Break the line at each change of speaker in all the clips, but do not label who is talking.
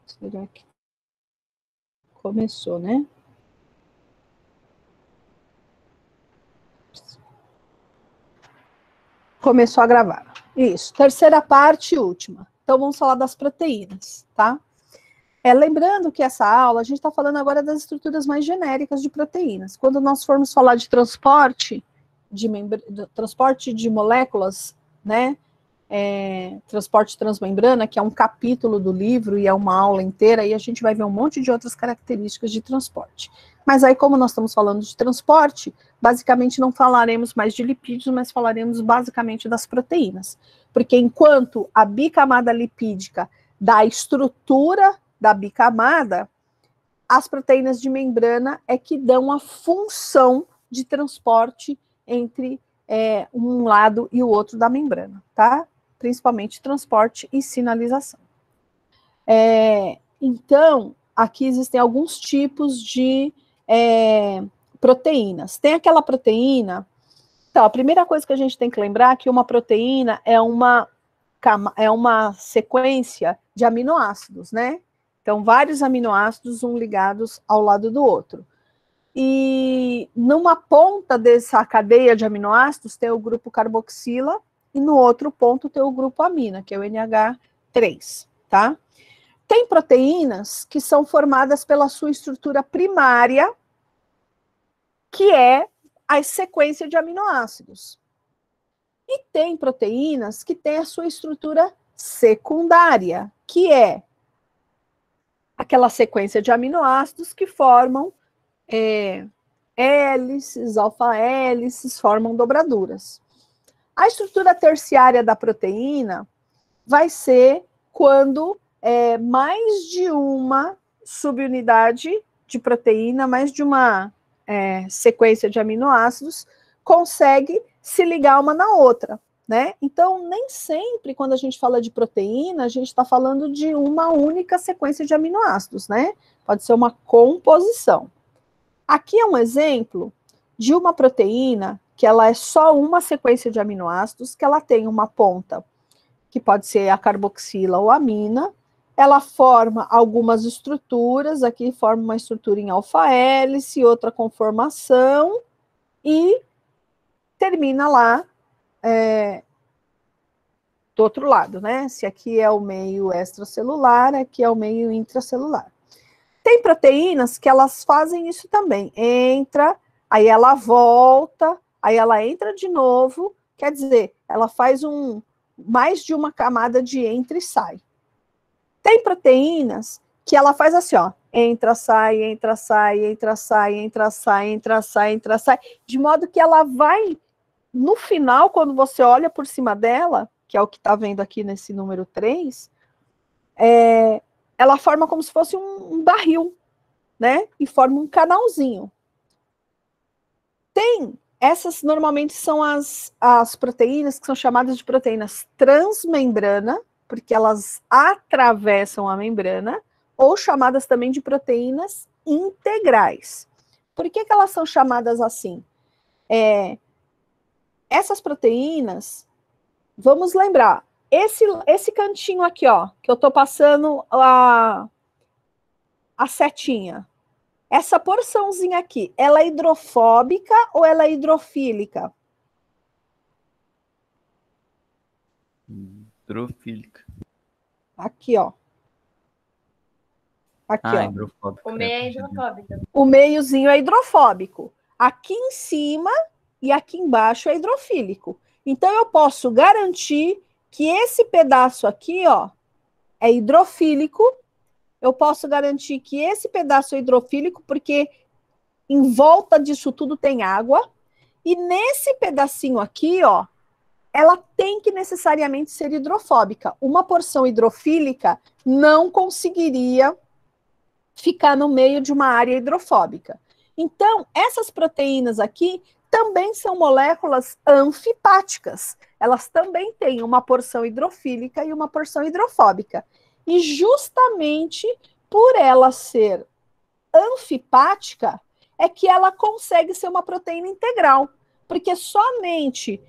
Será que começou, né? Começou a gravar. Isso. Terceira parte e última. Então, vamos falar das proteínas, tá? Lembrando que essa aula, a gente está falando agora das estruturas mais genéricas de proteínas. Quando nós formos falar de transporte de moléculas, né? Transporte transmembrana, que é um capítulo do livro e é uma aula inteira, e a gente vai ver um monte de outras características de transporte. Mas aí, como nós estamos falando de transporte, basicamente não falaremos mais de lipídios, mas falaremos basicamente das proteínas. Porque enquanto a bicamada lipídica dá a estrutura da bicamada, as proteínas de membrana é que dão a função de transporte entre um lado e o outro da membrana, tá? Principalmente transporte e sinalização. Então, aqui existem alguns tipos de proteínas. Tem aquela proteína... Então, a primeira coisa que a gente tem que lembrar é que uma proteína é uma sequência de aminoácidos, né? Então, vários aminoácidos, um ligados ao lado do outro. E numa ponta dessa cadeia de aminoácidos tem o grupo carboxila e no outro ponto tem o grupo amina, que é o NH3, tá? Tem proteínas que são formadas pela sua estrutura primária, que é a sequência de aminoácidos. E tem proteínas que têm a sua estrutura secundária, que é aquela sequência de aminoácidos que formam hélices, alfa-hélices, formam dobraduras. A estrutura terciária da proteína vai ser quando mais de uma subunidade de proteína, mais de uma sequência de aminoácidos, consegue se ligar uma na outra, né? Então, nem sempre, quando a gente fala de proteína, a gente está falando de uma única sequência de aminoácidos, né? Pode ser uma composição. Aqui é um exemplo de uma proteína que ela é só uma sequência de aminoácidos, que ela tem uma ponta, que pode ser a carboxila ou amina, ela forma algumas estruturas, aqui forma uma estrutura em alfa-hélice, outra conformação, e termina lá do outro lado, né? Se aqui é o meio extracelular, aqui é o meio intracelular. Tem proteínas que elas fazem isso também. Entra, aí ela volta, aí ela entra de novo, quer dizer, ela faz mais de uma camada de entra e sai. Tem proteínas que ela faz assim, ó, entra, sai, entra, sai, entra, sai, entra, sai, entra, sai, entra, sai, de modo que ela vai, no final, quando você olha por cima dela, que é o que está vendo aqui nesse número 3, ela forma como se fosse um barril, né? E forma um canalzinho. Essas normalmente são as proteínas que são chamadas de proteínas transmembrana, porque elas atravessam a membrana, ou chamadas também de proteínas integrais. Por que elas são chamadas assim? Essas proteínas, vamos lembrar, esse cantinho aqui, ó, que eu estou passando a setinha, essa porçãozinha aqui, ela é hidrofóbica ou ela é hidrofílica?
Hidrofílica.
Aqui, ó. Aqui, ó.
Hidrofóbica.
O meio é hidrofóbico.
O meiozinho é hidrofóbico. Aqui em cima e aqui embaixo é hidrofílico. Então, eu posso garantir que esse pedaço aqui, ó, é hidrofílico. Eu posso garantir que esse pedaço é hidrofílico porque em volta disso tudo tem água. E nesse pedacinho aqui, ó, ela tem que necessariamente ser hidrofóbica. Uma porção hidrofílica não conseguiria ficar no meio de uma área hidrofóbica. Então, essas proteínas aqui também são moléculas anfipáticas. Elas também têm uma porção hidrofílica e uma porção hidrofóbica. E justamente por ela ser anfipática, é que ela consegue ser uma proteína integral. Porque somente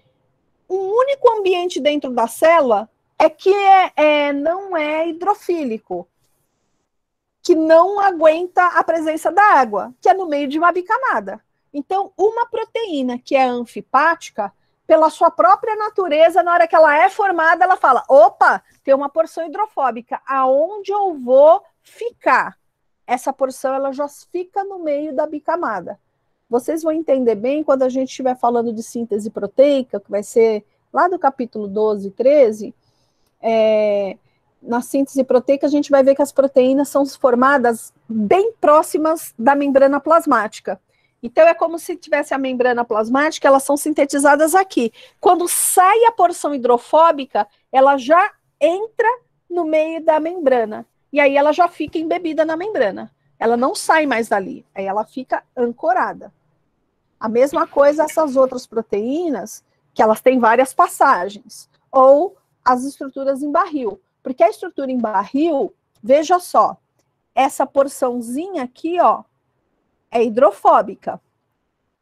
um único ambiente dentro da célula é que não é hidrofílico. que não aguenta a presença da água, que é no meio de uma bicamada. Então, uma proteína que é anfipática, pela sua própria natureza, na hora que ela é formada, ela fala, opa, tem uma porção hidrofóbica, aonde eu vou ficar? Essa porção, ela já fica no meio da bicamada. Vocês vão entender bem quando a gente estiver falando de síntese proteica, que vai ser lá do capítulo 12 e 13, na síntese proteica, a gente vai ver que as proteínas são formadas bem próximas da membrana plasmática. Então, é como se tivesse a membrana plasmática, elas são sintetizadas aqui. Quando sai a porção hidrofóbica, ela já entra no meio da membrana. E aí ela já fica embebida na membrana. Ela não sai mais dali. Aí ela fica ancorada. A mesma coisa essas outras proteínas, que elas têm várias passagens. Ou as estruturas em barril. Porque a estrutura em barril, veja só, essa porçãozinha aqui, ó, é hidrofóbica.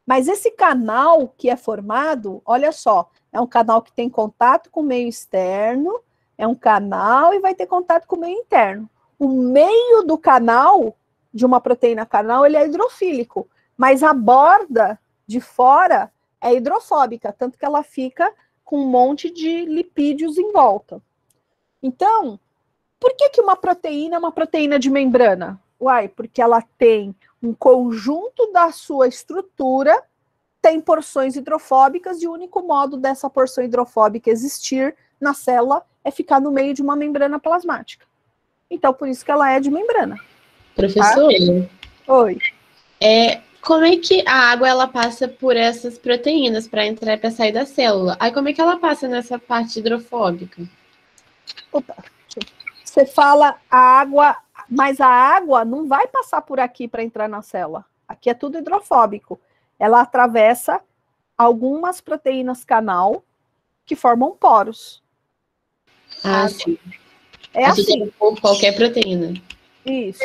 Mas esse canal que é formado, olha só, é um canal que tem contato com o meio externo, é um canal e vai ter contato com o meio interno. O meio do canal, de uma proteína canal, ele é hidrofílico, mas a borda de fora é hidrofóbica, tanto que ela fica com um monte de lipídios em volta. Então, por que uma proteína é uma proteína de membrana? Uai, porque ela tem um conjunto da sua estrutura, tem porções hidrofóbicas, e o único modo dessa porção hidrofóbica existir na célula é ficar no meio de uma membrana plasmática. Então, por isso que ela é de membrana.
Professora,
Oi.
Como é que a água ela passa por essas proteínas para entrar e para sair da célula? Aí como é que ela passa nessa parte hidrofóbica?
Opa, você fala a água, mas a água não vai passar por aqui para entrar na célula. Aqui é tudo hidrofóbico. Ela atravessa algumas proteínas canal que formam poros.
Sim.
É assim.
Qualquer proteína.
Isso.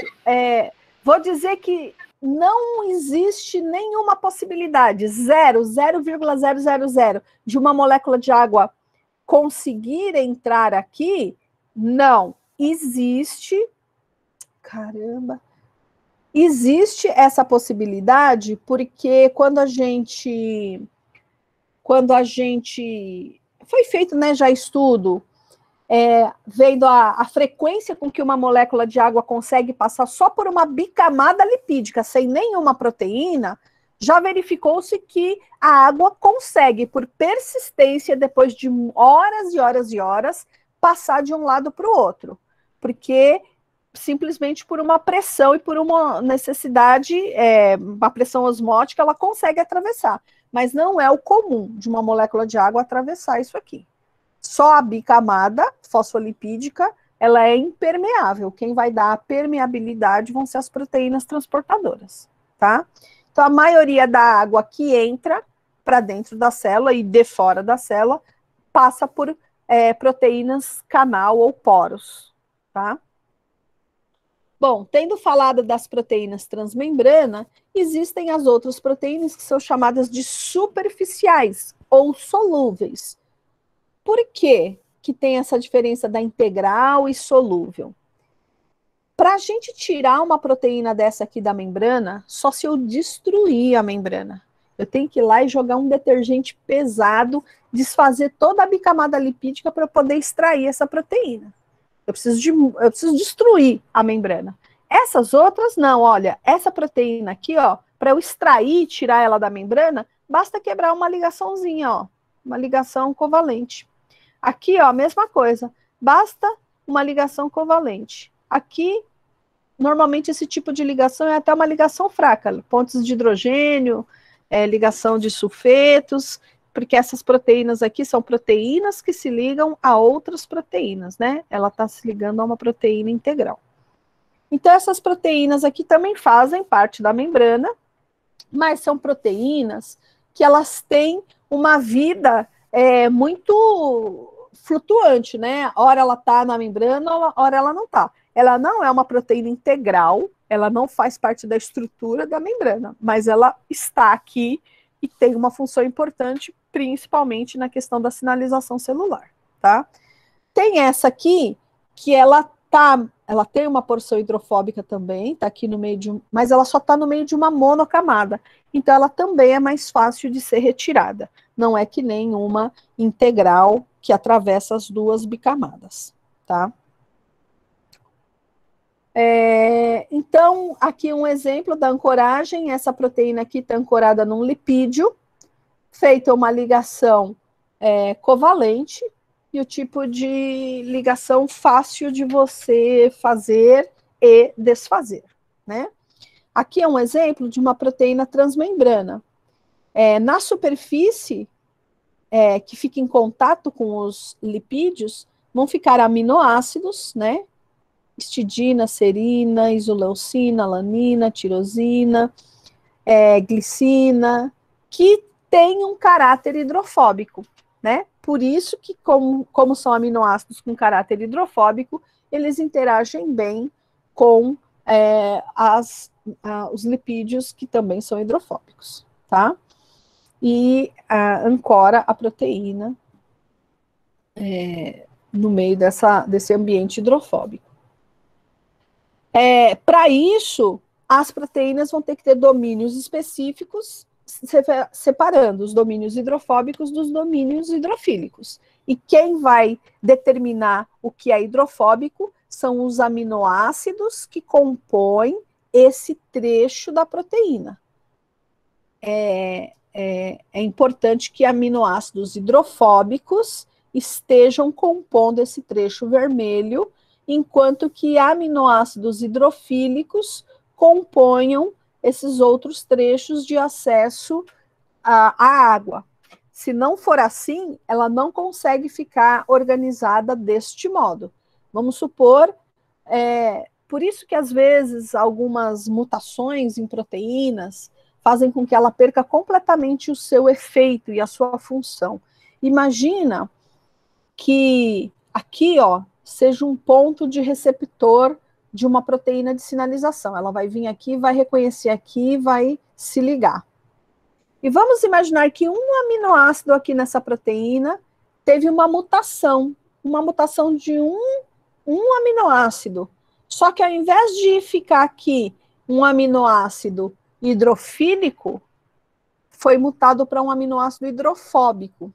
Vou dizer que não existe nenhuma possibilidade, 0,000, de uma molécula de água conseguir entrar aqui. Não. Existe. Caramba. Existe essa possibilidade porque quando a gente foi feito, né, já estudo, vendo a frequência com que uma molécula de água consegue passar só por uma bicamada lipídica, sem nenhuma proteína, já verificou-se que a água consegue, por persistência, depois de horas e horas e horas, passar de um lado para o outro. Porque simplesmente por uma pressão e por uma necessidade, uma pressão osmótica, ela consegue atravessar. Mas não é o comum de uma molécula de água atravessar isso aqui. Só a bicamada fosfolipídica, ela é impermeável. Quem vai dar a permeabilidade vão ser as proteínas transportadoras, tá? Então, a maioria da água que entra para dentro da célula e de fora da célula passa por proteínas canal ou poros, tá? Bom, tendo falado das proteínas transmembrana, existem as outras proteínas que são chamadas de superficiais ou solúveis. Por que tem essa diferença da integral e solúvel? Para a gente tirar uma proteína dessa aqui da membrana, só se eu destruir a membrana. Eu tenho que ir lá e jogar um detergente pesado, desfazer toda a bicamada lipídica para poder extrair essa proteína. Eu preciso destruir a membrana. Essas outras não, olha, essa proteína aqui, ó, para eu extrair, tirar ela da membrana, basta quebrar uma ligaçãozinha, ó, uma ligação covalente. Aqui, ó, a mesma coisa, basta uma ligação covalente. Aqui, normalmente esse tipo de ligação é até uma ligação fraca, pontos de hidrogênio, ligação de sulfetos, porque essas proteínas aqui são proteínas que se ligam a outras proteínas, né? Ela está se ligando a uma proteína integral. Então, essas proteínas aqui também fazem parte da membrana, mas são proteínas que elas têm uma vida muito flutuante, né? Ora ela está na membrana, ora ela não está. Ela não é uma proteína integral, ela não faz parte da estrutura da membrana, mas ela está aqui e tem uma função importante, principalmente na questão da sinalização celular, tá? Tem essa aqui, que ela tá ela tem uma porção hidrofóbica também, tá aqui no meio de mas ela só está no meio de uma monocamada. Então, ela também é mais fácil de ser retirada. Não é que nem uma integral que atravessa as duas bicamadas, tá? Então, aqui um exemplo da ancoragem. Essa proteína aqui está ancorada num lipídio, feita uma ligação covalente, e o tipo de ligação fácil de você fazer e desfazer, né? Aqui é um exemplo de uma proteína transmembrana. Na superfície, que fica em contato com os lipídios, vão ficar aminoácidos, né? Histidina, serina, isoleucina, alanina, tirosina, glicina, que tem um caráter hidrofóbico, né? Por isso que, como são aminoácidos com caráter hidrofóbico, eles interagem bem com os lipídios, que também são hidrofóbicos, tá? E ancora a proteína no meio desse ambiente hidrofóbico. Para isso, as proteínas vão ter que ter domínios específicos, separando os domínios hidrofóbicos dos domínios hidrofílicos. E quem vai determinar o que é hidrofóbico são os aminoácidos que compõem esse trecho da proteína. É importante que aminoácidos hidrofóbicos estejam compondo esse trecho vermelho, enquanto que aminoácidos hidrofílicos componham esses outros trechos de acesso à água. Se não for assim, ela não consegue ficar organizada deste modo. Vamos supor, por isso que às vezes algumas mutações em proteínas fazem com que ela perca completamente o seu efeito e a sua função. Imagina que aqui, ó, seja um ponto de receptor de uma proteína de sinalização. Ela vai vir aqui, vai reconhecer aqui, vai se ligar. E vamos imaginar que um aminoácido aqui nessa proteína teve uma mutação de um aminoácido. Só que ao invés de ficar aqui um aminoácido hidrofílico, foi mutado para um aminoácido hidrofóbico. O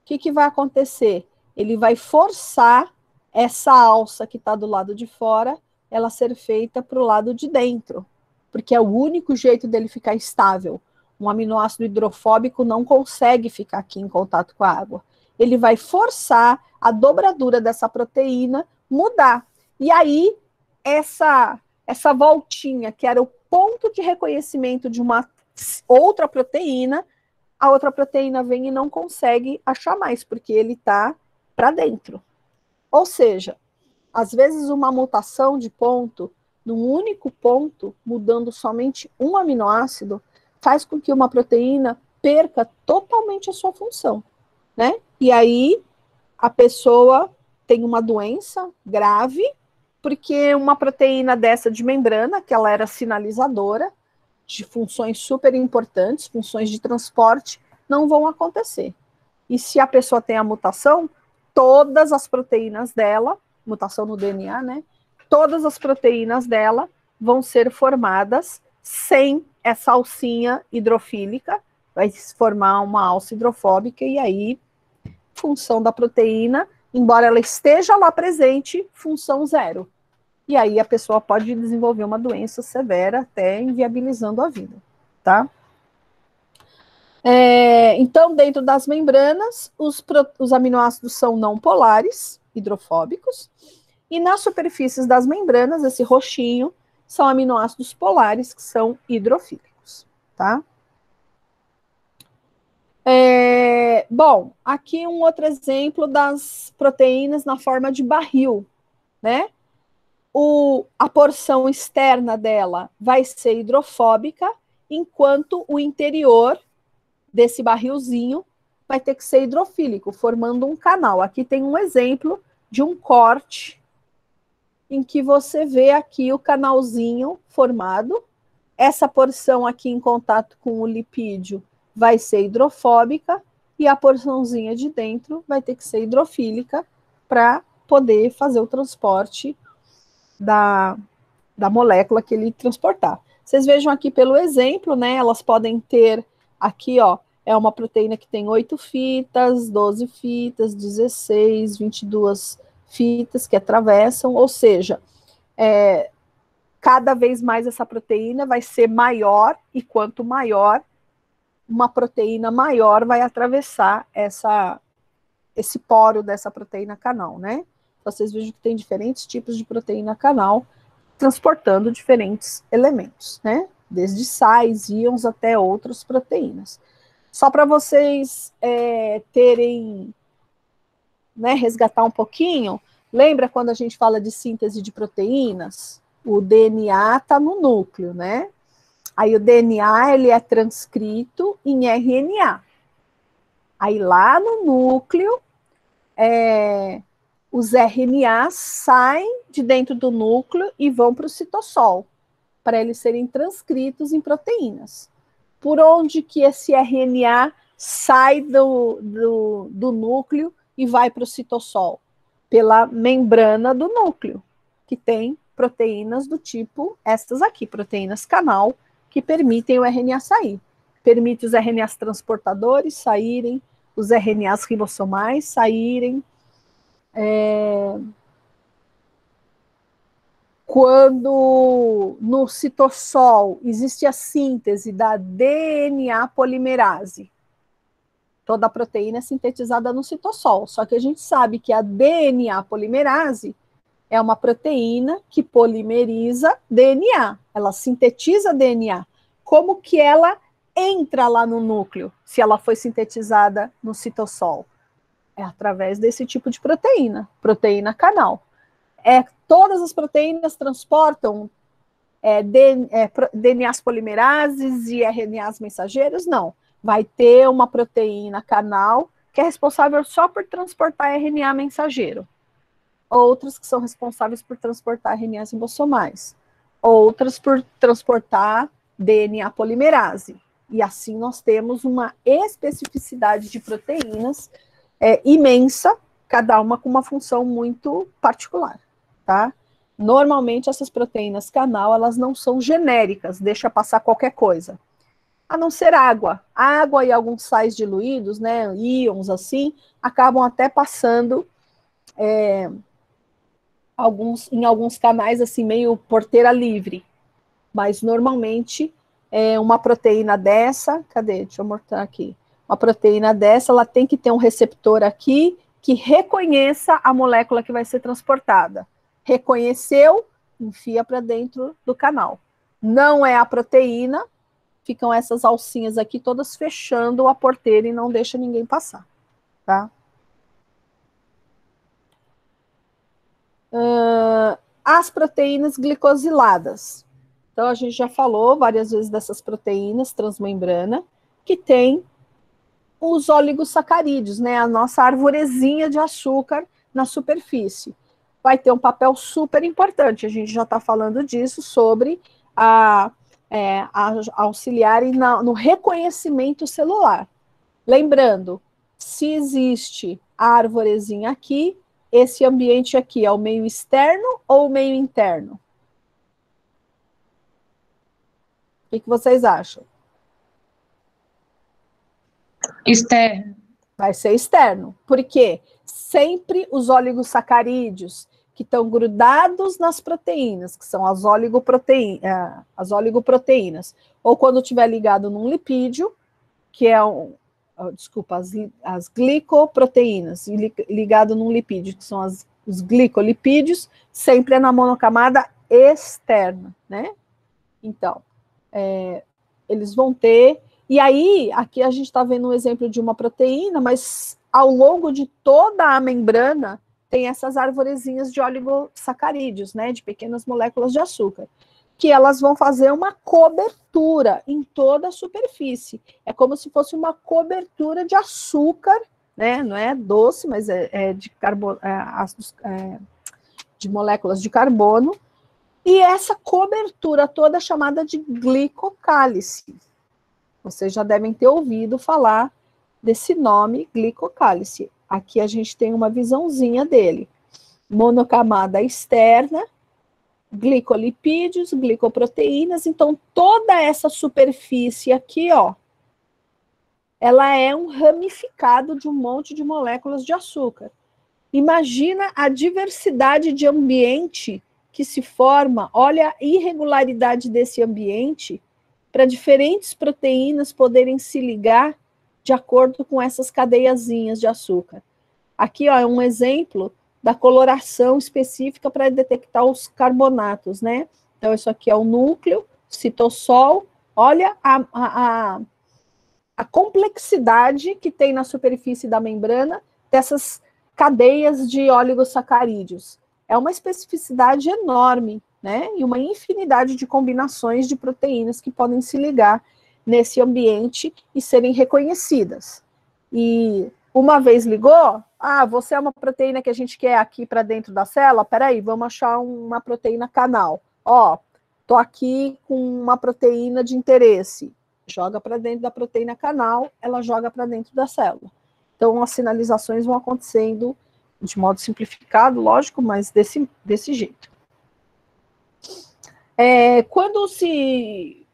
que vai acontecer? Ele vai forçar essa alça que está do lado de fora, ela ser feita para o lado de dentro, porque é o único jeito dele ficar estável. Um aminoácido hidrofóbico não consegue ficar aqui em contato com a água. Ele vai forçar a dobradura dessa proteína mudar. E aí, essa voltinha, que era o ponto de reconhecimento de uma outra proteína, a outra proteína vem e não consegue achar mais, porque ele está para dentro. Ou seja, às vezes uma mutação de ponto, num único ponto, mudando somente um aminoácido, faz com que uma proteína perca totalmente a sua função, né? E aí a pessoa tem uma doença grave, porque uma proteína dessa de membrana, que ela era sinalizadora, de funções super importantes, funções de transporte, não vão acontecer. E se a pessoa tem a mutação, todas as proteínas dela, mutação no DNA, né? Todas as proteínas dela vão ser formadas sem essa alcinha hidrofílica, vai se formar uma alça hidrofóbica, e aí, função da proteína, embora ela esteja lá presente, função zero. E aí a pessoa pode desenvolver uma doença severa, até inviabilizando a vida, tá? Então, dentro das membranas, os aminoácidos são não polares, hidrofóbicos, e nas superfícies das membranas, esse roxinho, são aminoácidos polares, que são hidrofílicos, tá? Bom, aqui um outro exemplo das proteínas na forma de barril, né? A porção externa dela vai ser hidrofóbica, enquanto o interior desse barrilzinho vai ter que ser hidrofílico, formando um canal. Aqui tem um exemplo de um corte em que você vê aqui o canalzinho formado. Essa porção aqui em contato com o lipídio vai ser hidrofóbica e a porçãozinha de dentro vai ter que ser hidrofílica para poder fazer o transporte da molécula que ele transportar. Vocês vejam aqui pelo exemplo, né? Elas podem ter aqui, ó, é uma proteína que tem 8 fitas, 12 fitas, 16, 22 fitas que atravessam, ou seja, cada vez mais essa proteína vai ser maior, e quanto maior, uma proteína maior vai atravessar esse poro dessa proteína canal, né? Vocês vejam que tem diferentes tipos de proteína canal transportando diferentes elementos, né? Desde sais, íons até outras proteínas. Só para vocês terem, né, resgatar um pouquinho, lembra quando a gente fala de síntese de proteínas? O DNA está no núcleo, né? Aí o DNA ele é transcrito em RNA. Aí lá no núcleo, os RNAs saem de dentro do núcleo e vão para o citossol, para eles serem transcritos em proteínas. Por onde que esse RNA sai do núcleo e vai para o citossol? Pela membrana do núcleo, que tem proteínas do tipo estas aqui, proteínas canal, que permitem o RNA sair. Permite os RNAs transportadores saírem, os RNAs ribossomais saírem. Quando no citossol existe a síntese da DNA polimerase, toda a proteína é sintetizada no citossol, só que a gente sabe que a DNA polimerase é uma proteína que polimeriza DNA, ela sintetiza DNA. Como que ela entra lá no núcleo, se ela foi sintetizada no citossol? É através desse tipo de proteína, proteína canal. Todas as proteínas transportam DNAs polimerases e RNAs mensageiros? Não. Vai ter uma proteína canal que é responsável só por transportar RNA mensageiro. Outras que são responsáveis por transportar RNAs ribossomais. Outras por transportar DNA polimerase. E assim nós temos uma especificidade de proteínas imensa, cada uma com uma função muito particular, tá? Normalmente essas proteínas canal, elas não são genéricas, deixa passar qualquer coisa. A não ser água. Água e alguns sais diluídos, né, íons assim, acabam até passando em alguns canais assim, meio porteira livre. Mas normalmente uma proteína dessa, cadê? Deixa eu mostrar aqui. Uma proteína dessa, ela tem que ter um receptor aqui que reconheça a molécula que vai ser transportada. Reconheceu, enfia para dentro do canal. Não é a proteína, ficam essas alcinhas aqui todas fechando a porteira e não deixa ninguém passar, tá? As proteínas glicosiladas. Então, a gente já falou várias vezes dessas proteínas transmembrana, que tem os oligosacarídeos, né? A nossa arvorezinha de açúcar na superfície. Vai ter um papel super importante, a gente já está falando disso, sobre auxiliarem no reconhecimento celular. Lembrando, se existe a arvorezinha aqui, esse ambiente aqui é o meio externo ou o meio interno? O que vocês acham?
Externo.
Vai ser externo. Por quê? Sempre os oligosacarídeos que estão grudados nas proteínas, que são as oligoproteínas, ou quando estiver ligado num lipídio, que é as glicoproteínas, ligado num lipídio, que são os glicolipídios, sempre é na monocamada externa, né? Então, eles vão ter. E aí, aqui a gente está vendo um exemplo de uma proteína, mas ao longo de toda a membrana tem essas arvorezinhas de oligosacarídeos, né, de pequenas moléculas de açúcar, que elas vão fazer uma cobertura em toda a superfície. É como se fosse uma cobertura de açúcar, né, não é doce, mas de moléculas de carbono, e essa cobertura toda é chamada de glicocálice. Vocês já devem ter ouvido falar desse nome, glicocálice. Aqui a gente tem uma visãozinha dele. Monocamada externa glicolipídios, glicoproteínas. Então, toda essa superfície aqui, ó, ela é um ramificado de um monte de moléculas de açúcar. Imagina a diversidade de ambiente que se forma, olha a irregularidade desse ambiente para diferentes proteínas poderem se ligar de acordo com essas cadeiazinhas de açúcar. Aqui, ó, é um exemplo da coloração específica para detectar os carbonatos, né? Então, isso aqui é o núcleo, citossol. Olha a complexidade que tem na superfície da membrana dessas cadeias de oligosacarídeos. É uma especificidade enorme, né? E uma infinidade de combinações de proteínas que podem se ligar nesse ambiente e serem reconhecidas. E uma vez ligou, você é uma proteína que a gente quer aqui para dentro da célula, peraí, vamos achar uma proteína canal. Ó, tô aqui com uma proteína de interesse. Joga para dentro da proteína canal, ela joga para dentro da célula. Então, as sinalizações vão acontecendo de modo simplificado, lógico, mas desse jeito. Quando se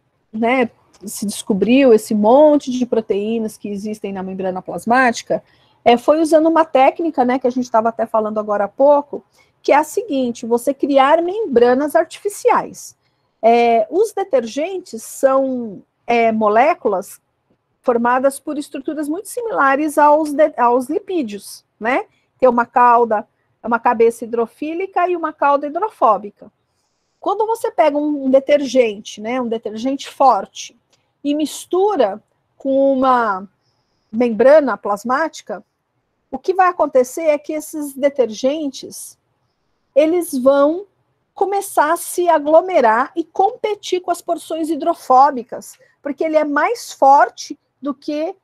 descobriu esse monte de proteínas que existem na membrana plasmática, foi usando uma técnica, né, que a gente estava até falando agora há pouco, que é a seguinte: você criar membranas artificiais. Os detergentes são moléculas formadas por estruturas muito similares aos lipídios, né? Tem uma cabeça hidrofílica e uma cauda hidrofóbica. Quando você pega um detergente, né, um detergente forte, e mistura com uma membrana plasmática, o que vai acontecer é que esses detergentes, eles vão começar a se aglomerar e competir com as porções hidrofóbicas, porque ele é mais forte do que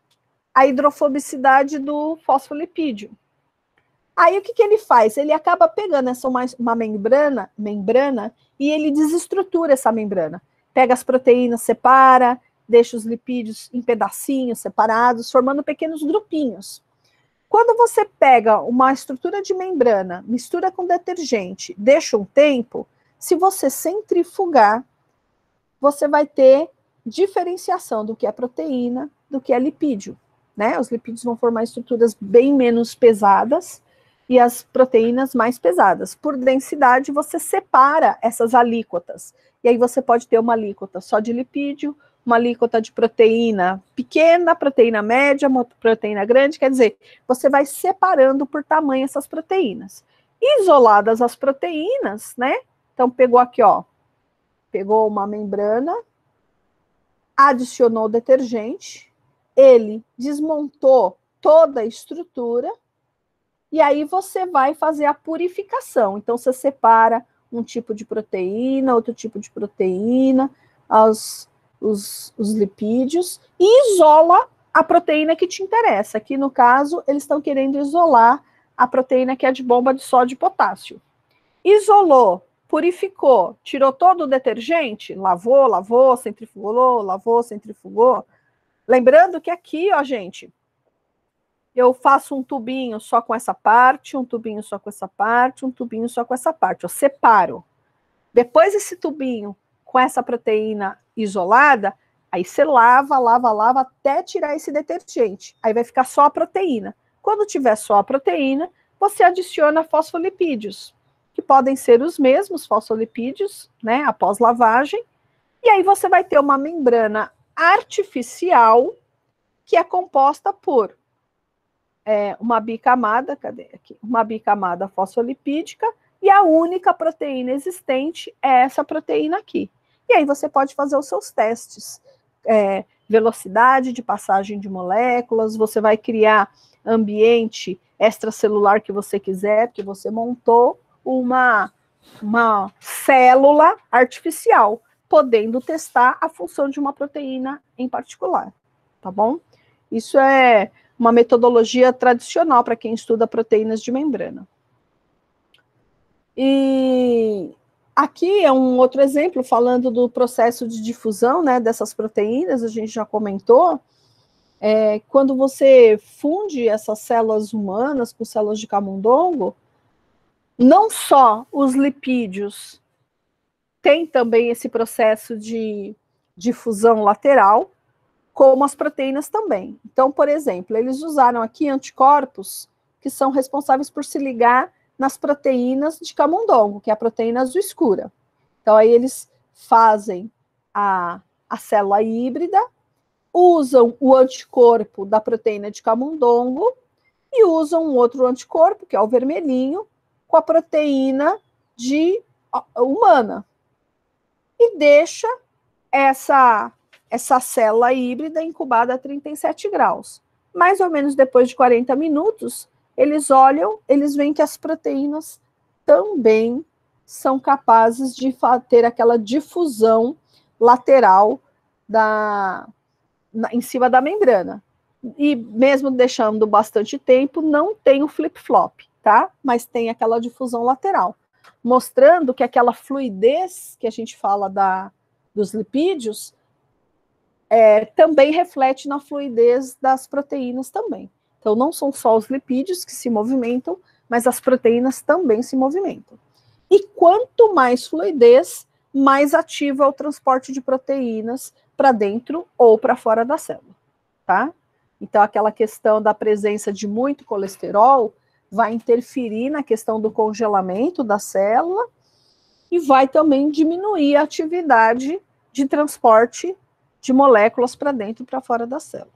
a hidrofobicidade do fosfolipídio. Aí o que ele faz? Ele acaba pegando uma membrana e ele desestrutura essa membrana. Pega as proteínas, separa, deixa os lipídios em pedacinhos separados, formando pequenos grupinhos. Quando você pega uma estrutura de membrana, mistura com detergente, deixa um tempo, se você centrifugar, você vai ter diferenciação do que é proteína, do que é lipídio, né? Os lipídios vão formar estruturas bem menos pesadas e as proteínas mais pesadas. Por densidade, você separa essas alíquotas. E aí você pode ter uma alíquota só de lipídio, uma alíquota de proteína pequena, proteína média, uma proteína grande. Quer dizer, você vai separando por tamanho essas proteínas. Isoladas as proteínas, né? Então, pegou aqui, ó. Pegou uma membrana, adicionou o detergente, ele desmontou toda a estrutura, e aí você vai fazer a purificação. Então, você separa um tipo de proteína, outro tipo de proteína, os lipídios, e isola a proteína que te interessa. Aqui, no caso, eles estão querendo isolar a proteína que é de bomba de sódio e potássio. Isolou, purificou, tirou todo o detergente, lavou, centrifugou. Lembrando que aqui, ó, gente, eu faço um tubinho só com essa parte, um tubinho só com essa parte, um tubinho só com essa parte. Eu separo. Depois esse tubinho com essa proteína isolada, aí você lava até tirar esse detergente. Aí vai ficar só a proteína. Quando tiver só a proteína, você adiciona fosfolipídios, que podem ser os mesmos fosfolipídios, né, após lavagem. E aí você vai ter uma membrana artificial que é composta por uma bicamada, cadê aqui? Uma bicamada fosfolipídica, e a única proteína existente é essa proteína aqui. E aí você pode fazer os seus testes. Velocidade de passagem de moléculas, você vai criar ambiente extracelular que você quiser, porque você montou uma célula artificial, podendo testar a função de uma proteína em particular, tá bom? Isso é uma metodologia tradicional para quem estuda proteínas de membrana. E aqui é um outro exemplo, falando do processo de difusão, né, dessas proteínas, a gente já comentou. Quando você funde essas células humanas com células de camundongo, não só os lipídios tem também esse processo de difusão lateral, como as proteínas também. Então, por exemplo, eles usaram aqui anticorpos que são responsáveis por se ligar nas proteínas de camundongo, que é a proteína azul escura. Então, aí eles fazem a célula híbrida, usam o anticorpo da proteína de camundongo e usam um outro anticorpo, que é o vermelhinho, com a proteína humana. E deixa essa célula híbrida incubada a 37 graus. Mais ou menos depois de 40 minutos, eles olham, eles veem que as proteínas também são capazes de ter aquela difusão lateral em cima da membrana. E mesmo deixando bastante tempo, não tem o flip-flop, tá? Mas tem aquela difusão lateral, mostrando que aquela fluidez que a gente fala dos lipídios também reflete na fluidez das proteínas também. Então, não são só os lipídios que se movimentam, mas as proteínas também se movimentam. E quanto mais fluidez, mais ativo é o transporte de proteínas para dentro ou para fora da célula, tá? Então, aquela questão da presença de muito colesterol vai interferir na questão do congelamento da célula e vai também diminuir a atividade de transporte de moléculas para dentro e para fora da célula.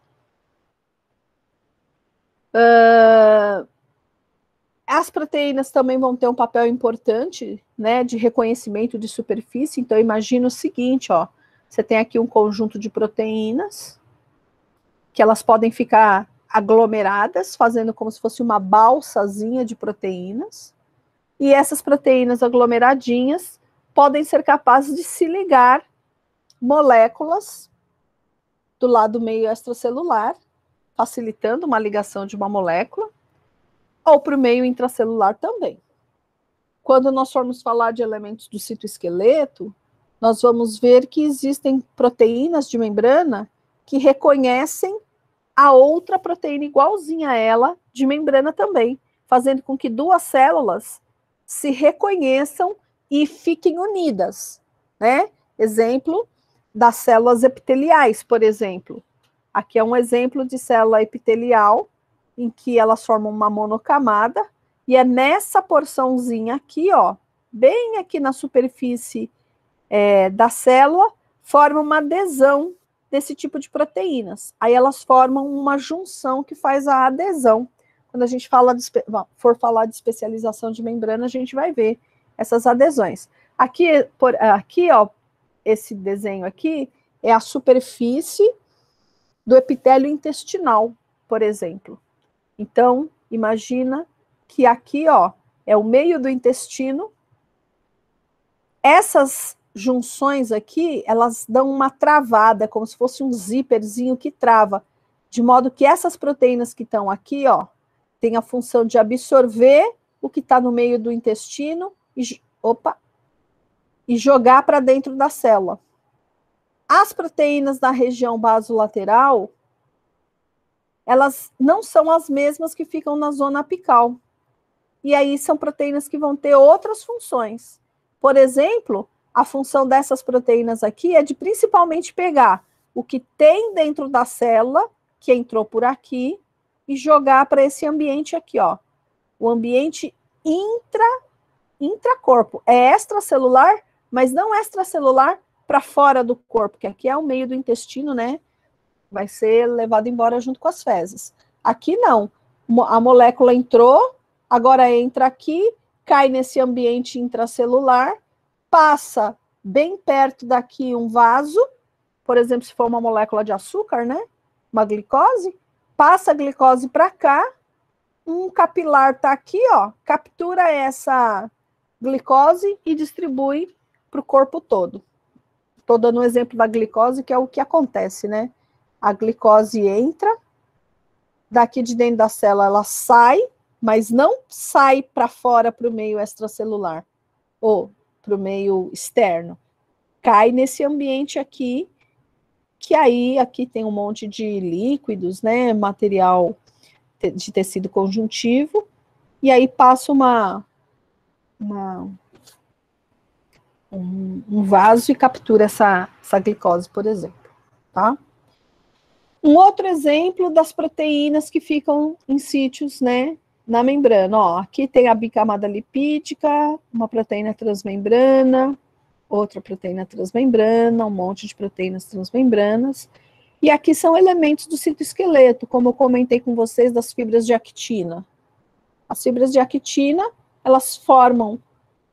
As proteínas também vão ter um papel importante, né, de reconhecimento de superfície. Então, imagina o seguinte, ó, você tem aqui um conjunto de proteínas que elas podem ficar aglomeradas, fazendo como se fosse uma balsazinha de proteínas. E essas proteínas aglomeradinhas podem ser capazes de se ligar moléculas do lado meio extracelular, facilitando uma ligação de uma molécula, ou para o meio intracelular também. Quando nós formos falar de elementos do citoesqueleto, nós vamos ver que existem proteínas de membrana que reconhecem a outra proteína igualzinha a ela de membrana também, fazendo com que duas células se reconheçam e fiquem unidas, né? Exemplo das células epiteliais, por exemplo. Aqui é um exemplo de célula epitelial em que elas formam uma monocamada, e é nessa porçãozinha aqui, ó, bem aqui na superfície da célula, forma uma adesão desse tipo de proteínas. Aí elas formam uma junção que faz a adesão. Quando a gente for falar de especialização de membrana, a gente vai ver essas adesões. Aqui, ó, esse desenho aqui é a superfície do epitélio intestinal, por exemplo. Então, imagina que aqui, ó, é o meio do intestino. Essas junções aqui, elas dão uma travada, como se fosse um zíperzinho que trava, de modo que essas proteínas que estão aqui, ó, têm a função de absorver o que está no meio do intestino e jogar para dentro da célula. As proteínas da região basolateral, elas não são as mesmas que ficam na zona apical. E aí são proteínas que vão ter outras funções. Por exemplo, a função dessas proteínas aqui é de principalmente pegar o que tem dentro da célula, que entrou por aqui, e jogar para esse ambiente aqui, ó. O ambiente intracorpo. É extracelular, mas não extracelular para fora do corpo, que aqui é o meio do intestino, né? Vai ser levado embora junto com as fezes. Aqui não. A molécula entrou, agora entra aqui, cai nesse ambiente intracelular, passa bem perto daqui um vaso, por exemplo, se for uma molécula de açúcar, né? Uma glicose, passa a glicose para cá, um capilar está aqui, ó, captura essa glicose e distribui para o corpo todo. Estou dando um exemplo da glicose, que é o que acontece, né? A glicose entra, daqui de dentro da célula ela sai, mas não sai para fora para o meio extracelular, ou para o meio externo. Cai nesse ambiente aqui, que aí aqui tem um monte de líquidos, né? Material de tecido conjuntivo, e aí passa uma um vaso e captura essa glicose, por exemplo, tá? Um outro exemplo das proteínas que ficam em sítios, né, na membrana. Ó, aqui tem a bicamada lipídica, uma proteína transmembrana, outra proteína transmembrana, um monte de proteínas transmembranas. E aqui são elementos do citoesqueleto, como eu comentei com vocês, das fibras de actina. As fibras de actina, elas formam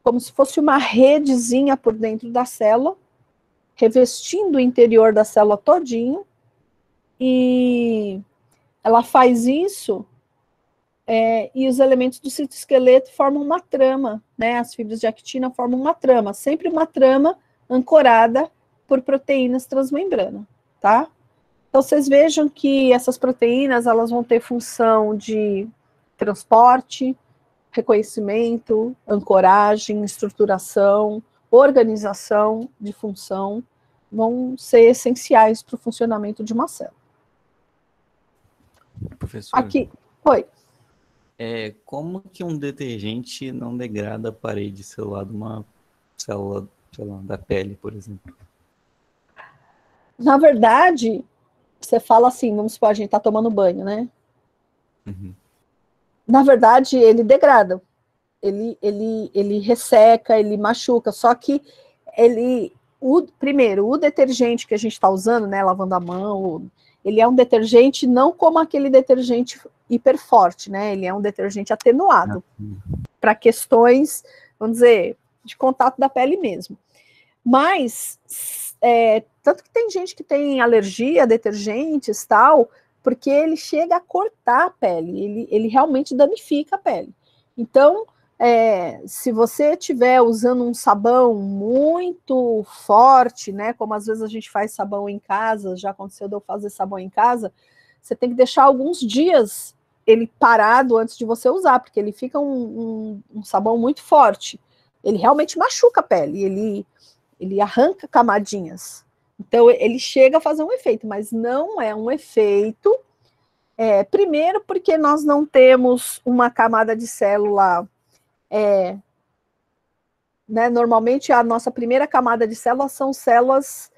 como se fosse uma redezinha por dentro da célula, revestindo o interior da célula todinho, e ela faz isso, e os elementos do citoesqueleto formam uma trama, né? As fibras de actina formam uma trama, sempre uma trama ancorada por proteínas transmembrana, tá? Então, vocês vejam que essas proteínas, elas vão ter função de transporte, reconhecimento, ancoragem, estruturação, organização de função, vão ser essenciais para o funcionamento de uma célula.
Professor,
aqui, oi.
Como que um detergente não degrada a parede celular de uma célula, sei lá, da pele, por exemplo?
Na verdade, você fala assim, vamos supor, a gente está tomando banho, né?
Uhum.
Na verdade, ele degrada. Ele resseca, ele machuca, só que primeiro, o detergente que a gente está usando, né, lavando a mão, ele é um detergente não como aquele detergente hiper forte, né, ele é um detergente atenuado, para questões, vamos dizer, de contato da pele mesmo. Mas, tanto que tem gente que tem alergia a detergentes, tal, porque ele chega a cortar a pele, ele realmente danifica a pele. Então, se você estiver usando um sabão muito forte, né, como às vezes a gente faz sabão em casa, já aconteceu de eu fazer sabão em casa, você tem que deixar alguns dias ele parado antes de você usar, porque ele fica um sabão muito forte. Ele realmente machuca a pele, ele arranca camadinhas. Então, ele chega a fazer um efeito, mas não é um efeito, primeiro porque nós não temos uma camada de célula, né, normalmente a nossa primeira camada de células são células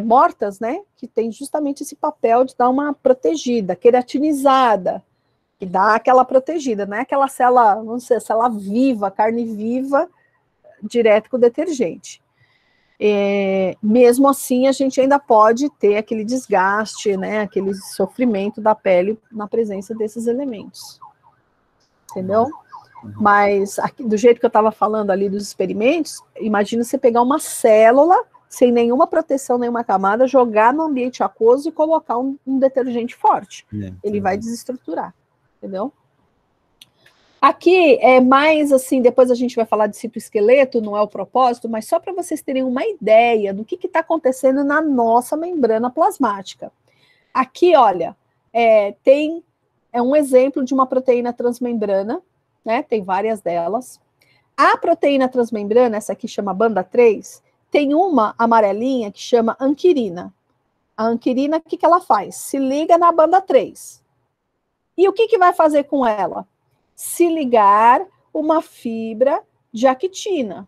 mortas, né, que tem justamente esse papel de dar uma protegida, queratinizada, que dá aquela protegida, não é aquela célula, não sei, célula viva, carne viva, direto com o detergente. Mesmo assim, a gente ainda pode ter aquele desgaste, né, aquele sofrimento da pele na presença desses elementos. Entendeu? Mas, aqui, do jeito que eu estava falando ali dos experimentos, imagina você pegar uma célula sem nenhuma proteção, nenhuma camada, jogar no ambiente aquoso e colocar um detergente forte. Ele vai desestruturar, entendeu? Aqui é mais assim, depois a gente vai falar de citoesqueleto, não é o propósito, mas só para vocês terem uma ideia do que está acontecendo na nossa membrana plasmática. Aqui, olha, tem um exemplo de uma proteína transmembrana, né? Tem várias delas. A proteína transmembrana, essa aqui chama banda 3, tem uma amarelinha que chama anquirina. A anquirina, o que ela faz? Se liga na banda 3. E o que vai fazer com ela? Se ligar uma fibra de actina.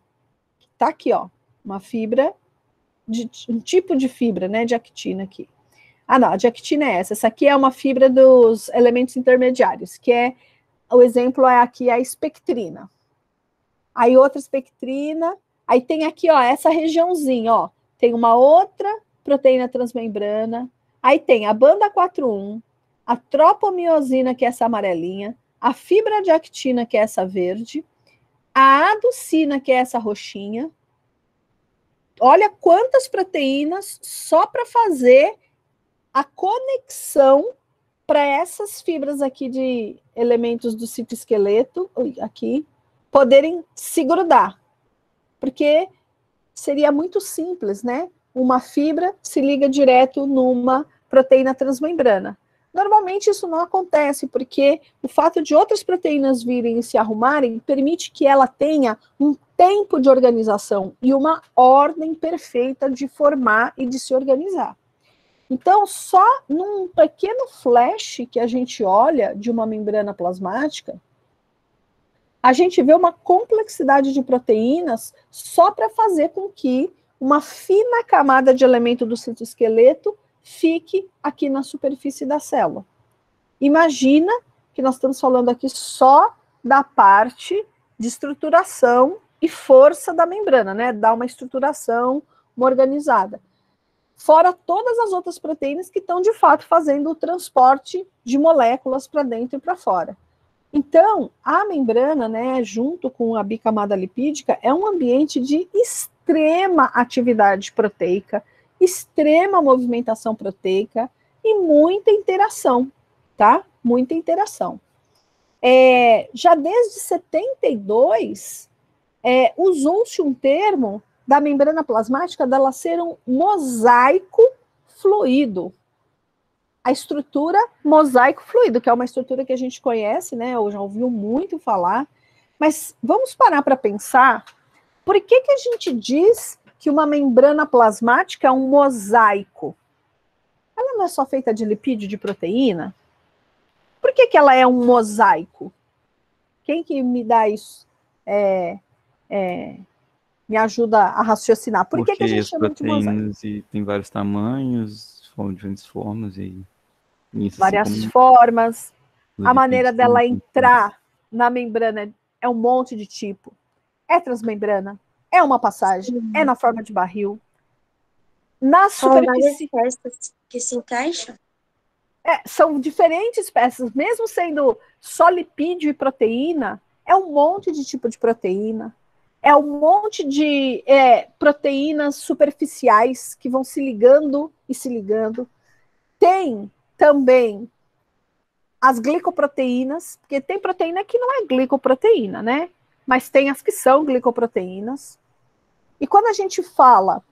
Tá aqui, ó, uma fibra, um tipo de fibra, né, de actina aqui. Ah, não, a de actina é essa. Essa aqui é uma fibra dos elementos intermediários, que o exemplo é aqui a espectrina. Aí outra espectrina, aí tem aqui, ó, essa regiãozinha, ó, tem uma outra proteína transmembrana, aí tem a banda 4,1, a tropomiosina, que é essa amarelinha, a fibra de actina, que é essa verde, a aducina, que é essa roxinha. Olha quantas proteínas só para fazer a conexão para essas fibras aqui de elementos do citoesqueleto, aqui, poderem se grudar. Porque seria muito simples, né? Uma fibra se liga direto numa proteína transmembrana. Normalmente isso não acontece, porque o fato de outras proteínas virem e se arrumarem permite que ela tenha um tempo de organização e uma ordem perfeita de formar e de se organizar. Então, só num pequeno flash que a gente olha de uma membrana plasmática, a gente vê uma complexidade de proteínas só para fazer com que uma fina camada de elemento do citoesqueleto fique aqui na superfície da célula. Imagina que nós estamos falando aqui só da parte de estruturação e força da membrana, né? Dá uma estruturação, uma organizada. Fora todas as outras proteínas que estão, de fato, fazendo o transporte de moléculas para dentro e para fora. Então, a membrana, né, junto com a bicamada lipídica, é um ambiente de extrema atividade proteica, extrema movimentação proteica e muita interação, tá? Muita interação. Já desde 72, usou-se um termo da membrana plasmática dela ser um mosaico fluido. A estrutura mosaico fluido, que é uma estrutura que a gente conhece, né? Ou já ouviu muito falar. Mas vamos parar para pensar, por que a gente diz que uma membrana plasmática é um mosaico? Ela não é só feita de lipídio e de proteína? Por que ela é um mosaico? Quem que me dá isso? Me ajuda a raciocinar. Por que a gente chama de mosaico?
E tem vários tamanhos, diferentes formas e isso,
várias
assim
formas. A maneira dela entrar na membrana é um monte de tipo. É transmembrana, é uma passagem, é na forma de barril. Na superfície.
São várias peças que se encaixam?
São diferentes peças, mesmo sendo só lipídio e proteína, é um monte de tipo de proteína. É um monte de proteínas superficiais que vão se ligando e se ligando. Tem também as glicoproteínas, porque tem proteína que não é glicoproteína, né? Mas tem as que são glicoproteínas. E quando a gente fala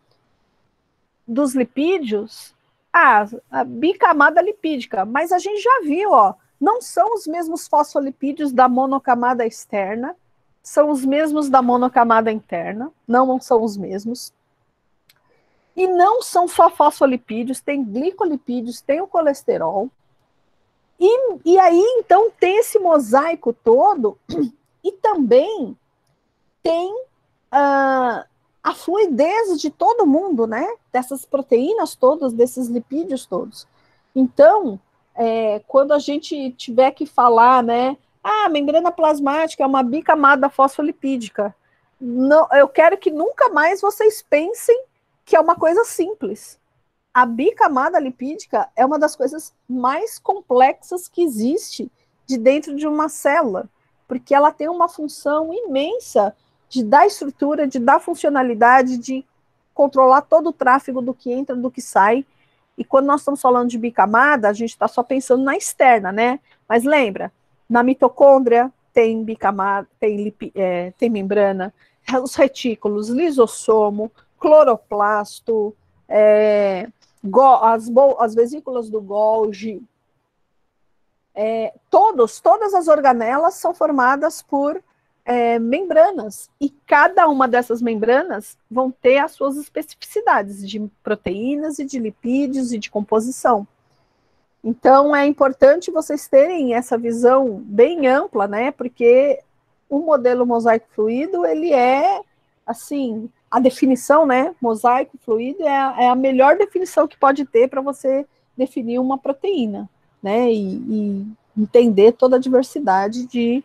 dos lipídios, a bicamada lipídica, mas a gente já viu, ó, não são os mesmos fosfolipídios da monocamada externa, são os mesmos da monocamada interna, não são os mesmos. E não são só fosfolipídios, tem glicolipídios, tem o colesterol. E aí, então, tem esse mosaico todo, e também tem a fluidez de todo mundo, né? Dessas proteínas todas, desses lipídios todos. Então, quando a gente tiver que falar, né? A membrana plasmática é uma bicamada fosfolipídica. Não, eu quero que nunca mais vocês pensem que é uma coisa simples. A bicamada lipídica é uma das coisas mais complexas que existe de dentro de uma célula, porque ela tem uma função imensa de dar estrutura, de dar funcionalidade, de controlar todo o tráfego do que entra, do que sai. E quando nós estamos falando de bicamada, a gente está só pensando na externa, né? Mas lembra, na mitocôndria tem bicamada, tem membrana, os retículos, lisossomo, cloroplasto, as vesículas do Golgi, todas as organelas são formadas por membranas, e cada uma dessas membranas vão ter as suas especificidades de proteínas e de lipídios e de composição. Então, é importante vocês terem essa visão bem ampla, né? Porque o modelo mosaico fluido, ele é, assim, a definição, né? Mosaico fluido é a melhor definição que pode ter para você definir uma proteína, né? E entender toda a diversidade de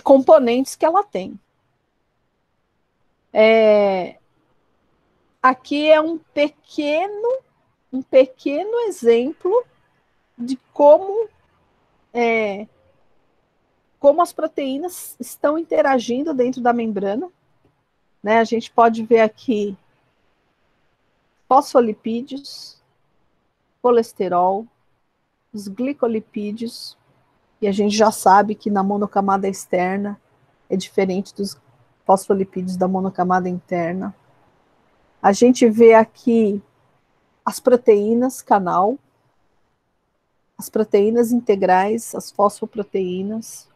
componentes que ela tem. Aqui é um pequeno exemplo de como as proteínas estão interagindo dentro da membrana, né? A gente pode ver aqui fosfolipídios, colesterol, os glicolipídios, e a gente já sabe que na monocamada externa é diferente dos fosfolipídios da monocamada interna. A gente vê aqui as proteínas canal, as proteínas integrais, as fosfoproteínas,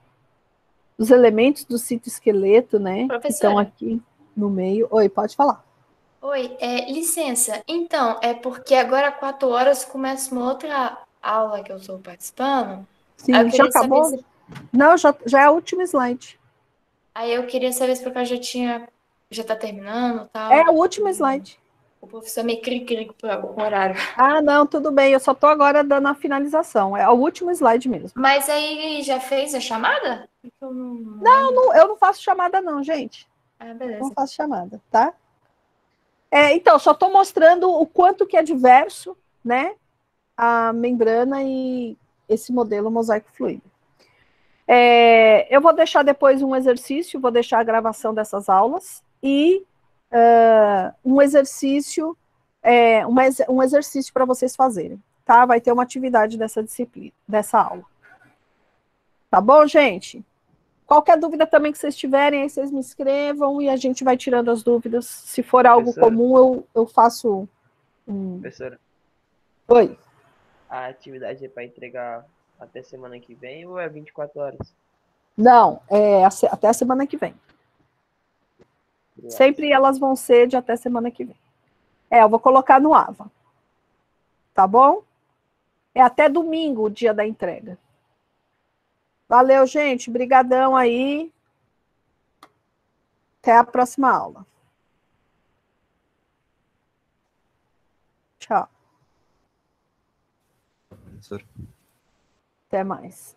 os elementos do citoesqueleto, né, que estão aqui no meio. Oi, pode falar.
Oi, licença. Então, é porque agora às 4 horas começa uma outra aula que eu estou participando.
Sim, já acabou? Não, já é o último slide.
Aí eu queria saber se por acaso já tá terminando e tal.
É o último slide.
O professor me cri-cri com o horário.
Ah, não, tudo bem. Eu só estou agora dando a finalização. É o último slide mesmo.
Mas aí já fez a chamada? Porque eu não...
Eu não faço chamada, não, gente.
Ah,
Não
beleza.
faço chamada, tá? Então, só estou mostrando o quanto que é diverso, né? A membrana e esse modelo mosaico fluido. Eu vou deixar depois um exercício, vou deixar a gravação dessas aulas e um exercício, um exercício para vocês fazerem, tá? Vai ter uma atividade dessa disciplina, dessa aula. Tá bom, gente? Qualquer dúvida também que vocês tiverem, aí vocês me escrevam e a gente vai tirando as dúvidas. Se for algo
Professora?
comum, eu faço
Professora,
Oi.
a atividade é para entregar até semana que vem ou é 24 horas?
Não, até a semana que vem.
Obrigado.
Sempre elas vão ser de até semana que vem. Eu vou colocar no AVA. Tá bom? É até domingo o dia da entrega. Valeu, gente. Brigadão aí. Até a próxima aula. Tchau.
Professor.
Até mais.